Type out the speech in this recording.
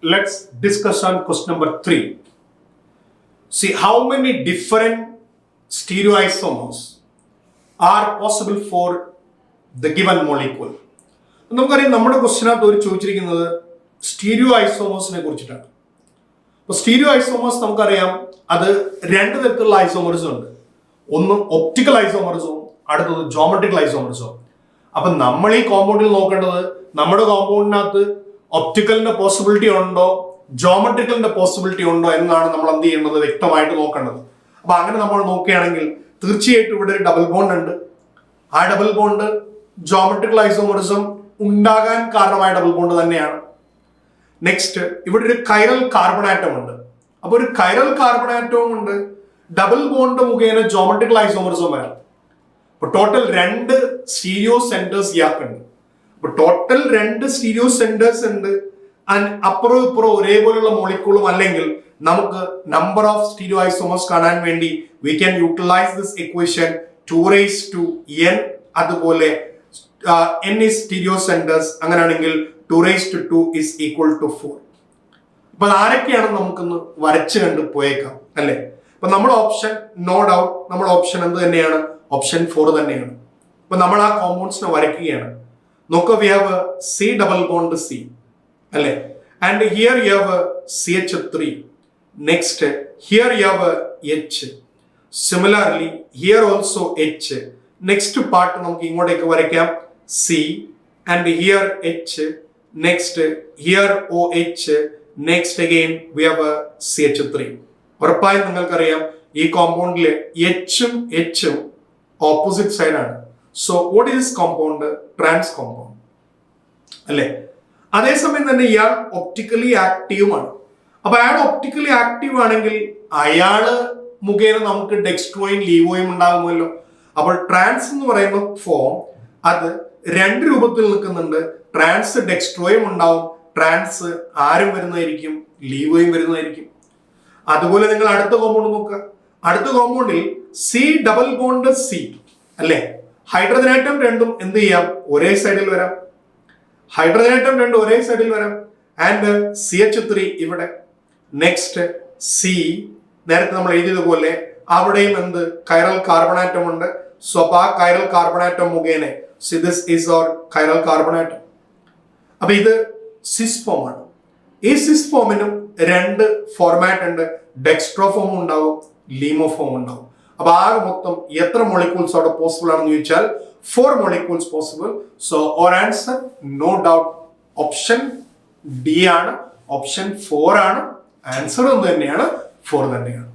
let's discuss on question number 3. See how many different stereoisomers are possible for the given molecule. നമുക്കറിയാം നമ്മുടെ ക്വസ്റ്റിനകത്ത് ഒരു ചോദിച്ചിരിക്കുന്നത് stereo ഐസോമേഴ്സിനെ കുറിച്ചിട്ടാണ്. അപ്പോൾ സ്റ്റീരിയോ ഐസോമേഴ്സ് നമുക്കറിയാം അത് രണ്ട് തരത്തിലുള്ള ഐസോമേഴ്സ് ഉണ്ട്. ഒന്ന് ഒപ്റ്റിക്കൽ ഐസോമേഴ്സും അടുത്തത് ജോമെട്രിക്കൽ ഐസോമേഴ്സും. അപ്പം നമ്മൾ ഈ കോമ്പൗണ്ടിൽ നോക്കേണ്ടത് നമ്മുടെ കോമ്പൗണ്ടിനകത്ത് ഒപ്റ്റിക്കലിന്റെ പോസിബിലിറ്റി ഉണ്ടോ ജോമെട്രിക്കലിന്റെ പോസിബിലിറ്റി ഉണ്ടോ എന്നാണ് നമ്മൾ എന്ത് ചെയ്യേണ്ടത് വ്യക്തമായിട്ട് നോക്കേണ്ടത്. അപ്പൊ അങ്ങനെ നമ്മൾ നോക്കുകയാണെങ്കിൽ തീർച്ചയായിട്ടും ഇവിടെ ഒരു ഡബിൾ ബോണ്ട് ഉണ്ട്. ആ ഡബിൾ ബോണ്ട് ജോമെട്രിക്കൽ ഐസോമറിസം ഉണ്ടാകാൻ കാരണമായ ഡബിൾ ബോണ്ട് തന്നെയാണ്. നെക്സ്റ്റ് ഇവിടെ ഒരു കൈറൽ കാർബൺ ആറ്റം ഉണ്ട്. അപ്പൊ ഒരു കൈറൽ കാർബൺ ആറ്റവും ഉണ്ട് ഡബിൾ ബോണ്ട് മുഖേന ജോമെട്രിക്കൽ ഐസോമറിസം വരാം. അപ്പൊ ടോട്ടൽ 2 സ്റ്റീരിയോ സെന്റേഴ്സ് ഇയാൾക്കുണ്ട്. അപ്പൊ ടോട്ടൽ 2 സ്റ്റീരിയോ സെന്റേഴ്സ് ഉണ്ട്. അപ്പുറവും ഇപ്പുറവും ഒരേപോലെയുള്ള മോളിക്യൂളും അല്ലെങ്കിൽ നമുക്ക് നമ്പർ ഓഫ് സ്റ്റീരിയോ ഐസോമേഴ്സ് കാണാൻ വേണ്ടി we can utilize this equation 2n. അതുപോലെ n is സ്റ്റീരിയോ സെന്റേഴ്സ്, അങ്ങനെയാണെങ്കിൽ 2 is equal to 4. അപ്പൊ ആരൊക്കെയാണ് നമുക്കൊന്ന് വരച്ച് കണ്ട് പോയേക്കാം അല്ലെ. അപ്പൊ നമ്മുടെ ഓപ്ഷൻ നോ ഡൗട്ട് നമ്മുടെ ഓപ്ഷൻ എന്ത് തന്നെയാണ്, ഓപ്ഷൻ 4 തന്നെയാണ്. അപ്പൊ നമ്മൾ ആ കോമ്പൗണ്ട്സിനെ വരയ്ക്കുകയാണ്. നോക്കുക, we have C double bond C അല്ലെ, and here you have CH3. Next here you have H. Similarly here also H. Next part നമുക്ക് ഇങ്ങോട്ടേക്ക് വരയ്ക്കാം C and here H. Next here OH. Next again we have CH3. ഉറപ്പായും നിങ്ങൾക്കറിയാം ഈ കോമ്പൗണ്ടിലെ H-ഉം H-ഉം ഓപ്പോസിറ്റ് സൈഡാണ്. So what is compound? Trans compound അല്ലേ. അതേസമയം തന്നെ ഇയാൾ ഒപ്റ്റിക്കലി ആക്റ്റീവുമാണ്. അപ്പൊ അയാൾ ഒപ്റ്റിക്കലി ആക്റ്റീവ് ആണെങ്കിൽ അയാള് മുഖേന നമുക്ക് ഡെക്സ്ട്രോയും ലീവോയും ഉണ്ടാകുമല്ലോ. അപ്പോൾ ട്രാൻസ് എന്ന് പറയുന്ന ഫോം അത് 2 രൂപത്തിൽ നിൽക്കുന്നുണ്ട്. ട്രാൻസ് ഡെക്സ്ട്രോയും ഉണ്ടാവും, ട്രാൻസ് ആരും വരുന്നതായിരിക്കും, ലീവോയും വരുന്നതായിരിക്കും. അതുപോലെ നിങ്ങൾ അടുത്ത കോമ്പൗണ്ട് നോക്കുക. അടുത്ത കോമ്പൗണ്ടിൽ C ഡബിൾ ബോണ്ട് C അല്ലെ. ഹൈഡ്രജൻ ആറ്റം രണ്ടും എന്ത് ചെയ്യാം, ഒരേ സൈഡിൽ വരാം. ഹൈഡ്രജൻ ആറ്റം രണ്ടും ഒരേ സൈഡിൽ വരാം. ആൻഡ് CH3 ഇവിടെ. നെക്സ്റ്റ് C നേരത്തെ നമ്മൾ എഴുതിയതുപോലെ അവിടെയും എന്ത് കൈറൽ കാർബൺ ആറ്റം ഉണ്ട്. സോ അപ്പൊ ആ കൈറൽ കാർബൺ ആറ്റം മുഖേന this is our chiral carbon atom. അപ്പൊ ഇത് സിസ് ഫോം ആണ്. ഈ സിസ് ഫോമിനും 2 ഫോർമാറ്റ് ഉണ്ട്. ഡെക്സ്ട്രോ ഫോം ഉണ്ടാവും, ലീമോ ഫോം ഉണ്ടാവും. അപ്പൊ ആകെ മൊത്തം എത്ര മോളിക്യൂൾസ് അവിടെ പോസിബിൾ ആണെന്ന് ചോദിച്ചാൽ 4 molecules possible. So our answer no doubt option D ആണ്, ഓപ്ഷൻ 4 ആണ്. ആൻസർ ഒന്ന് തന്നെയാണ്, 4 തന്നെയാണ്.